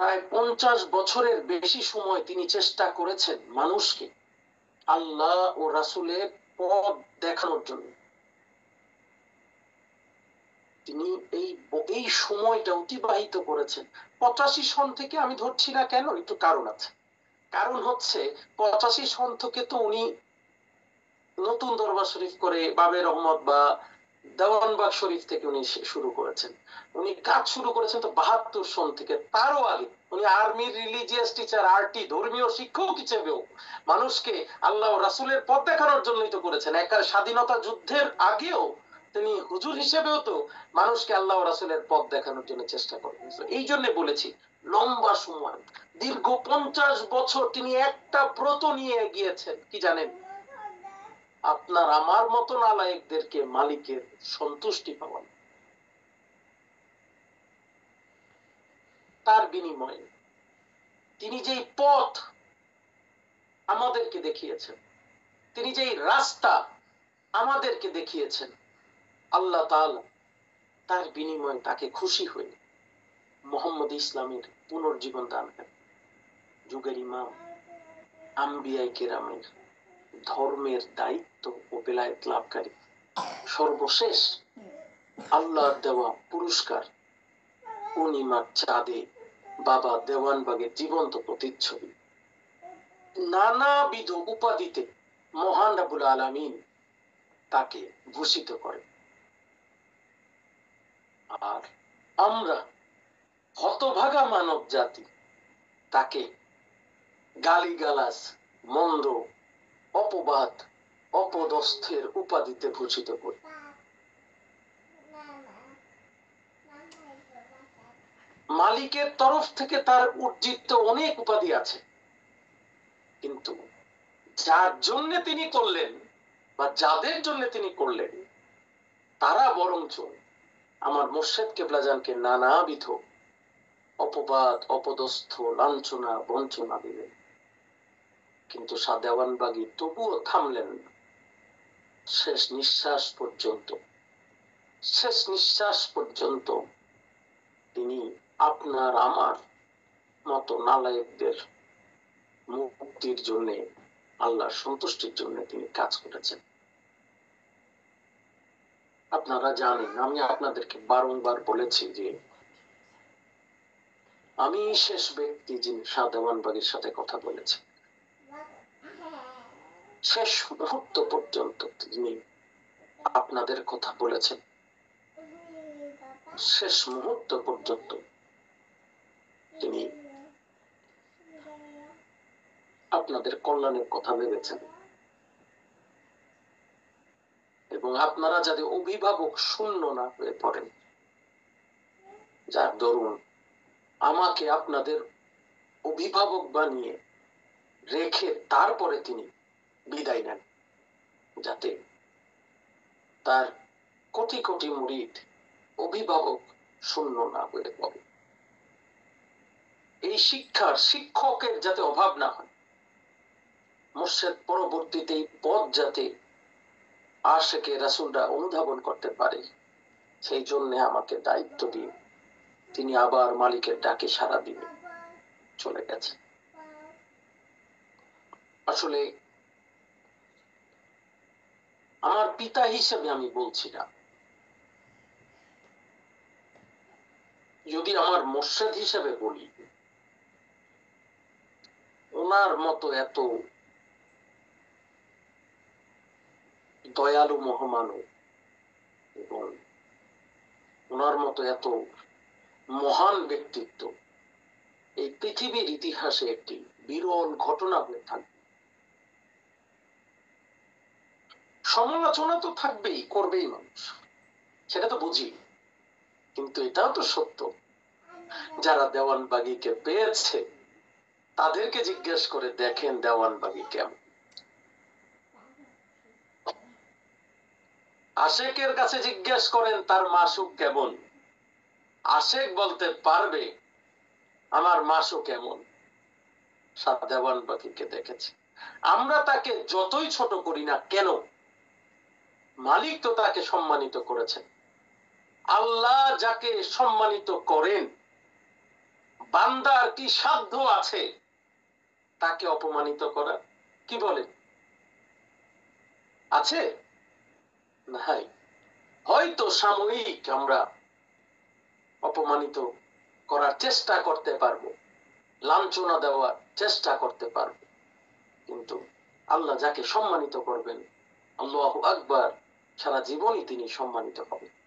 প্রায় 50 বছরের বেশি সময় তিনি চেষ্টা করেছেন মানুষকে আল্লাহ ও রাসূলের পথ দেখানোর জন্য। তিনি এই এই সময়টা অতিবাহিত করেছেন 85 সন থেকে। আমি ধরছি না কেন, একটু কারণ আছে। কারণ হচ্ছে 85 সন থেকে তো উনি নতুন দরবার শরীফ করে বাবে রহমত বা দেওয়ানবাগ শরীফ থেকে উনি শুরু করেছেন। উনি কাজ শুরু করেছেন তো 72 সন থেকে, তারও আগে উনি আর্মির রিলিজিয়াস টিচার, আরটি ধর্মীয় শিক্ষক হিসেবেও মানুষকে আল্লাহ ও রাসূলের পথ দেখানোর জন্যই তো করেছেন। একার স্বাধীনতা যুদ্ধের আগেও তিনি হুজুর হিসেবেও তো মানুষকে আল্লাহ ও রাসূলের পথ দেখানোর জন্য চেষ্টা করেন। এই জন্য বলেছি লম্বা সময়, দীর্ঘ 50 বছর তিনি একটা ব্রত নিয়ে এগিয়েছেন, কি জানেন? আপনার আমার মতো নালায়েকদেরকে মালিকের সন্তুষ্টি পাওয়ান। তার বিনিময়ে তিনি যেই পথ আমাদেরকে দেখিয়েছেন, তিনি যেই রাস্তা আমাদেরকে দেখিয়েছেন, আল্লাহ তাআলা তার বিনিময়ে তাকে খুশি হয়ে মুহাম্মদ ইসলামের পুনর্জীবন দান করেন। যুগের ইমাম, আম্বিয়ায়ে কেরামের ধর্মের দায়িত্ব ও বেলায়েত লাভকারী সর্বশেষ আল্লাহর দেওয়া পুরস্কার পূর্ণিমার চাঁদে বাবা দেওয়ানবাগের জীবন্ত প্রতিচ্ছবি। নানাবিধ উপাধিতে মহান রব্বুল আলামিন তাকে ভূষিত করে। আর আমরা হতভাগা মানব জাতি তাকে গালিগালাজ, মন্দ, অপবাদ, অপদস্থের উপাধিতে ভূষিত করি। মালিকের তরফ থেকে তার উর্জিত অনেক উপাধি আছে, কিন্তু যার জন্য তিনি করলেন বা যাদের জন্য তিনি করলেন তারা বরঞ্চ আমার মুর্শিদ কেবলাজানকে নানাবিধ অপবাদ, অপদস্থ, লাঞ্ছনা, বঞ্চনা দিলেন। কিন্তু শাহ দেওয়ানবাগী তবুও থামলেন না। শেষ নিঃশ্বাস পর্যন্ত তিনি আপনার আমার মতো নালায়েকদের মুক্তির জন্য, আল্লাহর সন্তুষ্টির জন্য তিনি কাজ করেছেন। আপনারা জানেন, আমি আপনাদেরকে বারংবার বলেছি যে আমি শেষ ব্যক্তি যিনি শাহ দেওয়ানবাগীর সাথে কথা বলেছি। শেষ মুহূর্ত পর্যন্ত তিনি আপনাদের কথা বলেছেন। শেষ মুহূর্ত পর্যন্ত তিনি আপনাদের কল্যাণের কথা ভেবেছেন। এবং আপনারা যাতে অভিভাবক শূন্য না হয়ে পড়েন, যার দরুন আমাকে আপনাদের অভিভাবক বানিয়ে রেখে তারপরে তিনি বিদায় নেন, যাতে তার কোটি কোটি মুরিদ অভিভাবক শূন্য না হয়ে পড়ে। এই শিক্ষার শিক্ষকের যাতে অভাব না হয়, মুর্শিদ পরবর্তীতে এই পথ যাতে আশিকে রাসূলরা অনুধাবন করতে পারে, সেই জন্য আমাকে দায়িত্ব দিয়ে তিনি আবার মালিকের ডাকে সাড়া দিয়ে চলে গেছে। আসলে আমার পিতা হিসেবে আমি বলছি না, যদি আমার মুর্শিদ হিসেবে বলি, ওনার মতো এত দয়ালু মহামানব এবং ওনার মতো এত মহান ব্যক্তিত্ব এই পৃথিবীর ইতিহাসে একটি বিরল ঘটনা হয়ে থাকবে। সমালোচনা তো থাকবেই, করবেই মানুষ, সেটা তো বুঝি। কিন্তু এটাও তো সত্য, যারা দেওয়ানবাগীকে পেয়েছে তাদেরকে জিজ্ঞেস করে দেখেন দেওয়ানবাগী কেমন। আশেকের কাছে জিজ্ঞেস করেন তার মাসুক কেমন, আশেক বলতে পারবে আমার মাসুক কেমন। শাহ দেওয়ানবাগীকে দেখেছে। আমরা তাকে যতই ছোট করি না কেন, মালিক তো তাকে সম্মানিত করেছেন। আল্লাহ যাকে সম্মানিত করেন, বান্দার কি সাধ্য আছে তাকে অপমানিত করা? কি বলে, আছে? নাই। হয়তো সাময়িক আমরা অপমানিত করার চেষ্টা করতে পারবো, লাঞ্ছনা দেওয়ার চেষ্টা করতে পারবো, কিন্তু আল্লাহ যাকে সম্মানিত করবেন, আল্লাহু আকবার, সারা জীবনই তিনি সম্মানিত হবেন।